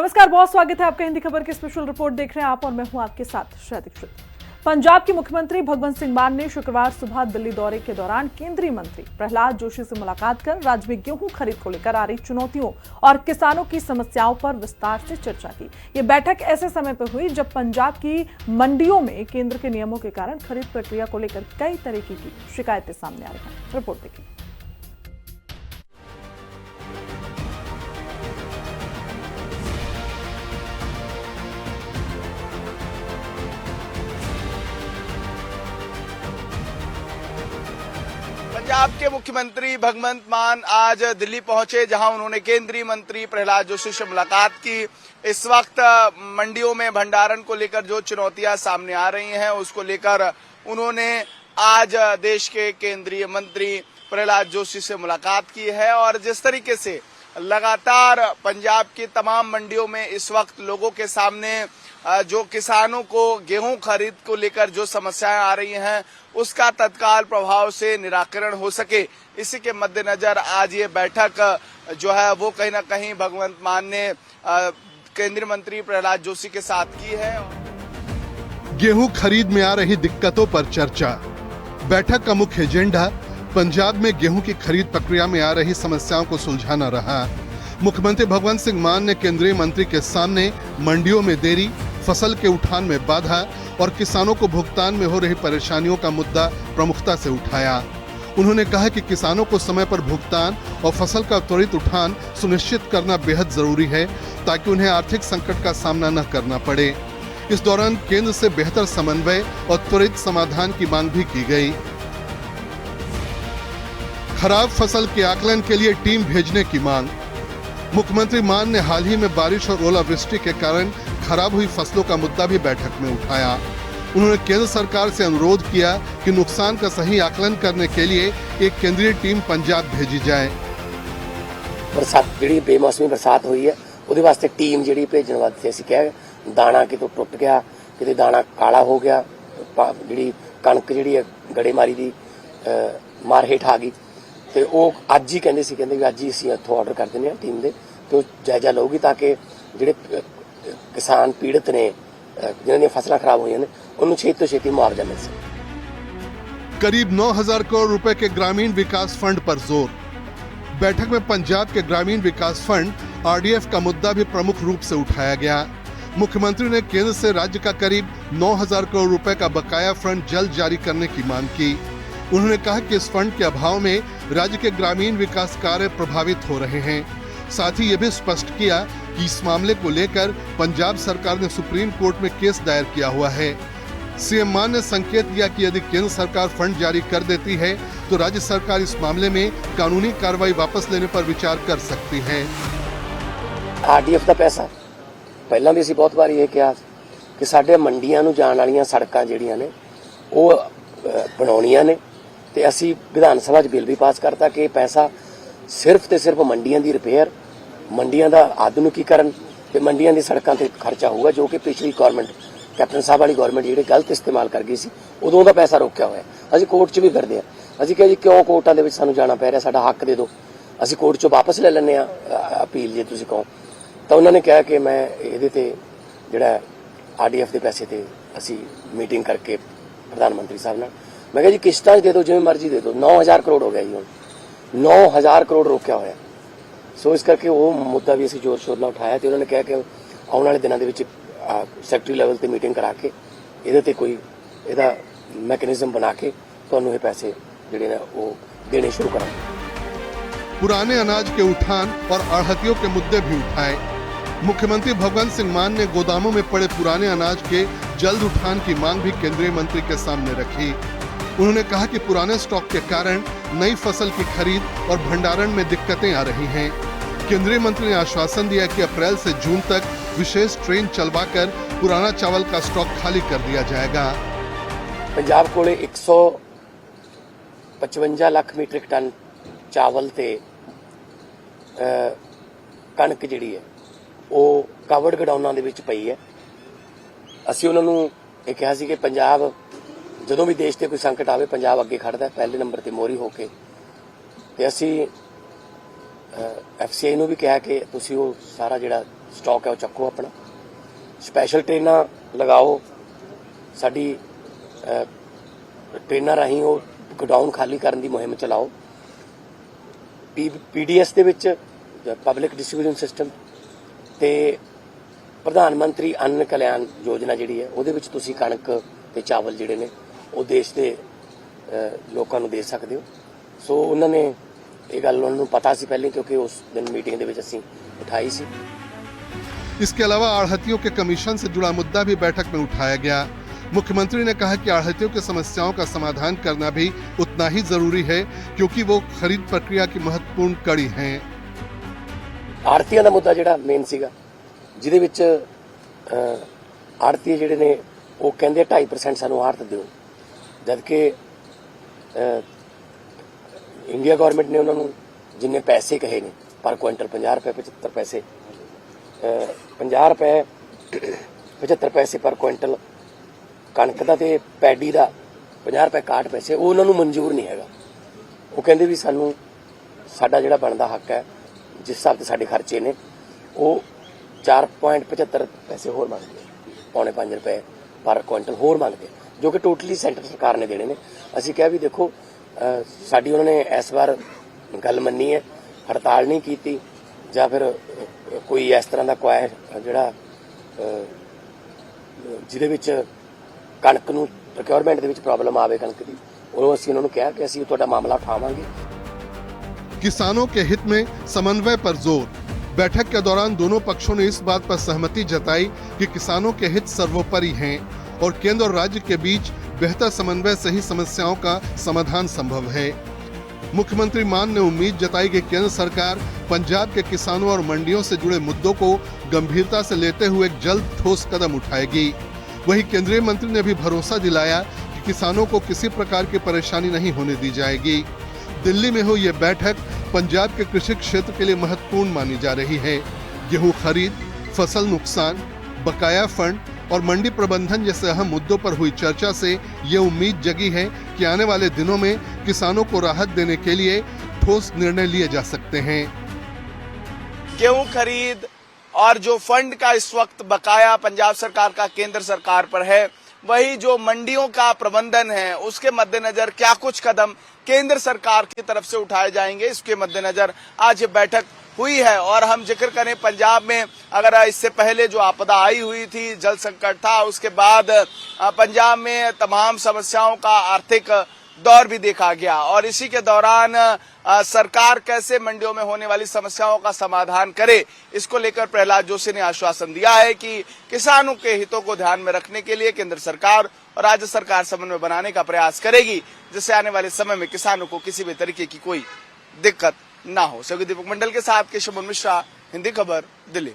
नमस्कार, बहुत स्वागत है आपका हिंदी खबर की स्पेशल रिपोर्ट देख रहे हैं आप और मैं हूं आपके साथ श्रेया दीक्षित। पंजाब के मुख्यमंत्री भगवंत सिंह मान ने शुक्रवार सुबह दिल्ली दौरे के दौरान केंद्रीय मंत्री प्रहलाद जोशी से मुलाकात कर राज्य में गेहूं खरीद को लेकर आ रही चुनौतियों और किसानों की समस्याओं पर विस्तार से चर्चा की। ये बैठक ऐसे समय पर हुई जब पंजाब की मंडियों में केंद्र के नियमों के कारण खरीद प्रक्रिया को लेकर कई तरीके की शिकायतें सामने आ रही हैं। रिपोर्ट देखिए। पंजाब के मुख्यमंत्री भगवंत मान आज दिल्ली पहुंचे, जहां उन्होंने केंद्रीय मंत्री प्रहलाद जोशी से मुलाकात की। इस वक्त मंडियों में भंडारण को लेकर जो चुनौतियां सामने आ रही हैं, उसको लेकर उन्होंने आज देश के केंद्रीय मंत्री प्रहलाद जोशी से मुलाकात की है। और जिस तरीके से लगातार पंजाब की तमाम मंडियों में इस वक्त लोगों के सामने जो किसानों को गेहूं खरीद को लेकर जो समस्याएं आ रही हैं, उसका तत्काल प्रभाव से निराकरण हो सके, इसी के मद्देनजर आज ये बैठक जो है वो कहीं न कहीं भगवंत मान ने केंद्रीय मंत्री प्रहलाद जोशी के साथ की है। गेहूं खरीद में आ रही दिक्कतों पर चर्चा। बैठक का मुख्य एजेंडा पंजाब में गेहूं की खरीद प्रक्रिया में आ रही समस्याओं को सुलझाना रहा। मुख्यमंत्री भगवंत सिंह मान ने केंद्रीय मंत्री के सामने मंडियों में देरी, फसल के उठान में बाधा और किसानों को भुगतान में हो रही परेशानियों का मुद्दा प्रमुखता से उठाया। उन्होंने कहा कि किसानों को समय पर भुगतान और फसल का त्वरित उठान सुनिश्चित करना बेहद जरूरी है, ताकि उन्हें आर्थिक संकट का सामना न करना पड़े। इस दौरान केंद्र से बेहतर समन्वय और त्वरित समाधान की मांग भी की गई। खराब फसल के आकलन के लिए टीम भेजने की मांग। मुख्यमंत्री मान ने हाल ही में बारिश और ओलावृष्टि के कारण खराब हुई फसलों का मुद्दा भी बैठक में उठाया। उन्होंने केंद्र सरकार से अनुरोध किया कि नुकसान का सही आकलन करने के लिए एक केंद्रीय टीम पंजाब भेजी जाए। बरसात जी बेमौसमी बरसात हुई है, उसके वास्ते टीम जी भेजने वास्ते असीं कहा, दाना कितों टुट गया, किते दाना काला हो गया, जी कणक जी गड़ेमारी की मार हेठ आ गई, तो वो अज ही कहते अज ही असीं इत्थों ऑर्डर कर देंगे टीम दे, तो जायजा लऊगी ताकि जिहड़े किसान पीड़ित ने जिन्हां दी फसलां खराब हुई ने उन्होंने छेती तो छेती मुआवजा मिल सके। करीब 9,000 करोड़ रुपए के ग्रामीण विकास फंड पर जोर। बैठक में पंजाब के ग्रामीण विकास फंड आरडीएफ का मुद्दा भी प्रमुख रूप से उठाया गया। मुख्यमंत्री ने केंद्र से राज्य का करीब 9,000 करोड़ रुपए का बकाया फंड जल्द जारी करने की मांग की। उन्होंने कहा कि इस फंड के अभाव में राज्य के ग्रामीण विकास कार्य प्रभावित हो रहे हैं। साथ ही ये भी स्पष्ट किया कि इस मामले को लेकर पंजाब सरकार ने सुप्रीम कोर्ट में केस दायर किया हुआ है। सीएम मान ने संकेत दिया कि यदि केंद्र सरकार फंड जारी कर देती है तो राज्य सरकार इस मामले में कानूनी कार्रवाई वापस लेने पर विचार कर सकती है। आरडीएफ का पैसा पहला भी असीं बहुत बार ये कहा कि साडे मंडियां नूं जाण वालियां सड़कां जिहड़ियां ने वो बनाउणियां ने, ते असीं विधान सभा च बिल भी पास करता कि पैसा सिर्फ ते सिर्फ मंडियां दी रिपेयर, मंडियां दा आधुनिकीकरण ते मंडियां दी सड़कां ते खर्चा होगा, जो कि पिछली गवर्नमेंट कैप्टन साहब वाली गवर्नमेंट जिहड़े गलत इस्तेमाल कर गई सी, उदों दा पैसा रोकिया होया। असीं कोर्ट च भी करदे आ, असीं कहा जी क्यों कोर्टां दे विच सानूं जाना पै रिहा, साडा हक दे दो, असीं कोर्ट चों वापस ले लैंदे आ अपील जे तुसीं कहो। तो उन्होंने कहा कि मैं इहदे ते जिहड़ा आरडीएफ के पैसे ते असीं मीटिंग करके प्रधानमंत्री साहब नाल, मैं कहा जी किश्तां दे दो, जिवें मर्जी दे दो। 9,000 करोड़ हो गया जी, हुण 9,000 करोड़ रोकिया होया। सो इस करके वो मुद्दा भी असीं जोर शोर नाल उठाया, तो उन्होंने कहा कि आउण वाले दिनां दे विच सैकटरी लेवल ते मीटिंग करा के इहदे ते कोई इहदा मैकेनिज्म बना के तुहानूं ये पैसे जिहड़े ने वो देने शुरू करांगे। पुराने अनाज के उठान और आढ़तियों के मुद्दे भी उठाए। मुख्यमंत्री भगवंत सिंह मान ने गोदामों में पड़े पुराने अनाज के जल्द उठान की मांग भी केंद्रीय मंत्री के सामने रखी। उन्होंने कहा कि पुराने स्टॉक के कारण नई फसल की खरीद और भंडारण में दिक्कतें आ रही हैं। केंद्रीय मंत्री ने आश्वासन दिया कि अप्रैल से जून तक विशेष ट्रेन चलवाकर पुराना चावल का स्टॉक खाली कर दिया जाएगा। पंजाब कोले 155 लाख मीट्रिक टन चावल ते कणक जिहड़ी है वो कवर्ड गडाउनां दे विच पई है। असीं उन्हां नूं ये कहा सी कि पंजाब जदों भी देश ते कोई संकट आवे पंजाब अगे खड़दा पहले नंबर ते मोहरी होके, ते असीं एफसीआई नूं भी कहा कि तुसीं वो सारा जिहड़ा स्टॉक है वो चक्को अपना, स्पैशल ट्रेनां लगाओ, साडी ट्रेनां राਹੀਂ ਉਹ गोडाउन खाली करने की मुहिम चलाओ। PDS ਦੇ ਵਿੱਚ ਪਬਲਿਕ ਡਿਸਟ੍ਰੀਬਿਊਸ਼ਨ ਸਿਸਟਮ ਤੇ ਪ੍ਰਧਾਨ ਮੰਤਰੀ ਅੰਨ ਕਲਿਆਣ ਯੋਜਨਾ ਜਿਹੜੀ ਹੈ ਉਹਦੇ ਵਿੱਚ ਤੁਸੀਂ ਕਣਕ ਤੇ ਚਾਵਲ ਜਿਹੜੇ ਨੇ ਉਹ ਦੇਸ਼ ਦੇ ਲੋਕਾਂ ਨੂੰ ਦੇ ਸਕਦੇ ਹੋ। ਸੋ ਉਹਨਾਂ ਨੇ ਇਹ ਗੱਲ ਉਹਨਾਂ ਨੂੰ ਪਤਾ ਸੀ ਪਹਿਲੇ, क्योंकि उस दिन मीटिंग ਦੇ ਵਿੱਚ ਅਸੀਂ उठाई सी। इसके अलावा आढ़तियों के कमीशन से जुड़ा मुद्दा भी बैठक में उठाया गया। मुख्यमंत्री ने कहा कि आढ़तियों की समस्याओं का समाधान करना भी उतना ही जरूरी है, क्योंकि वो खरीद प्रक्रिया की महत्वपूर्ण कड़ी हैं। ਆੜਤੀਆਂ ਦਾ ਮੁੱਦਾ ਜਿਹੜਾ ਮੇਨ ਸੀਗਾ, ਜਿਹਦੇ ਵਿੱਚ ਆੜਤੀ ਜਿਹੜੇ ਨੇ ਉਹ ਕਹਿੰਦੇ 2.5% ਸਾਨੂੰ ਆੜਤ ਦਿਓ, ਜਦਕਿ ਇੰਡੀਆ ਗਵਰਨਮੈਂਟ ਨੇ ਉਹਨਾਂ ਨੂੰ ਜਿੰਨੇ ਪੈਸੇ ਕਹੇ ਨੇ ਪਰ ਕੁਇੰਟਲ 50 ਰੁਪਏ 75 ਪੈਸੇ 50 ਰੁਪਏ 75 ਪੈਸੇ ਪਰ ਕੁਇੰਟਲ ਕਣਕ ਦਾ ਤੇ ਪੈਡੀ ਦਾ 50 ਰੁਪਏ 61 ਪੈਸੇ ਉਹ ਉਹਨਾਂ ਨੂੰ ਮਨਜ਼ੂਰ ਨਹੀਂ ਹੈਗਾ। ਉਹ ਕਹਿੰਦੇ ਵੀ ਸਾਨੂੰ ਸਾਡਾ ਜਿਹੜਾ ਬਣਦਾ ਹੱਕ ਹੈ, ਜਿਸ ਹਿਸਾਬ ਤੇ ਸਾਡੇ ਖਰਚੇ ਨੇ, ਉਹ 4.75 ਪੈਸੇ ਹੋਰ ਮੰਗਦੇ, 4.5 ਰੁਪਏ ਪਰ ਕੁਇੰਟਲ ਹੋਰ ਮੰਗਦੇ, ਜੋ ਕਿ ਟੋਟਲੀ ਸੈਂਟਰ ਸਰਕਾਰ ਨੇ ਦੇਣੇ ਨੇ। ਅਸੀਂ ਕਿਹਾ ਵੀ ਦੇਖੋ ਸਾਡੀ ਉਹਨਾਂ ਨੇ ਇਸ ਵਾਰ ਗੱਲ ਮੰਨੀ ਹੈ, ਹੜਤਾਲ ਨਹੀਂ ਕੀਤੀ ਜਾਂ ਫਿਰ ਕੋਈ ਇਸ ਤਰ੍ਹਾਂ ਦਾ ਕੋਈ ਜਿਹੜਾ ਜਿਹਦੇ ਵਿੱਚ ਕਣਕ ਨੂੰ ਪ੍ਰੋਕਿਉਰਮੈਂਟ ਦੇ ਵਿੱਚ ਪ੍ਰੋਬਲਮ ਆਵੇ ਕਣਕ ਦੀ, ਉਹ ਅਸੀਂ ਉਹਨਾਂ ਨੂੰ ਕਿਹਾ ਕਿ ਅਸੀਂ ਤੁਹਾਡਾ ਮਾਮਲਾ ਉਠਾਵਾਂਗੇ। किसानों के हित में समन्वय पर जोर। बैठक के दौरान दोनों पक्षों ने इस बात पर सहमति जताई कि किसानों के हित सर्वोपरि हैं और केंद्र और राज्य के बीच बेहतर समन्वय से ही समस्याओं का समाधान संभव है। मुख्यमंत्री मान ने उम्मीद जताई कि केंद्र सरकार पंजाब के किसानों और मंडियों से जुड़े मुद्दों को गंभीरता से लेते हुए जल्द ठोस कदम उठाएगी। वहीं केंद्रीय मंत्री ने भी भरोसा दिलाया कि किसानों को किसी प्रकार की परेशानी नहीं होने दी जाएगी। दिल्ली में हुई ये बैठक पंजाब के कृषि क्षेत्र के लिए महत्वपूर्ण मानी जा रही है। गेहूं खरीद, फसल नुकसान, बकाया फंड और मंडी प्रबंधन जैसे अहम मुद्दों पर हुई चर्चा से ये उम्मीद जगी है कि आने वाले दिनों में किसानों को राहत देने के लिए ठोस निर्णय लिए जा सकते हैं। गेहूं खरीद और जो फंड का इस वक्त बकाया पंजाब सरकार का केंद्र सरकार पर है, वही जो मंडियों का प्रबंधन है, उसके मद्देनजर क्या कुछ कदम केंद्र सरकार की तरफ से उठाए जाएंगे, इसके मद्देनजर आज ये बैठक हुई है। और हम जिक्र करें पंजाब में, अगर इससे पहले जो आपदा आई हुई थी, जल संकट था, उसके बाद पंजाब में तमाम समस्याओं का आर्थिक दौर भी देखा गया और इसी के दौरान सरकार कैसे मंडियों में होने वाली समस्याओं का समाधान करे, इसको लेकर प्रहलाद जोशी ने आश्वासन दिया है कि किसानों के हितों को ध्यान में रखने के लिए केंद्र सरकार और राज्य सरकार समन्वय बनाने का प्रयास करेगी, जिससे आने वाले समय में किसानों को किसी भी तरीके की कोई दिक्कत ना हो। सहयोगी दीपक मंडल के साथ केशव मिश्रा, हिंदी खबर, दिल्ली।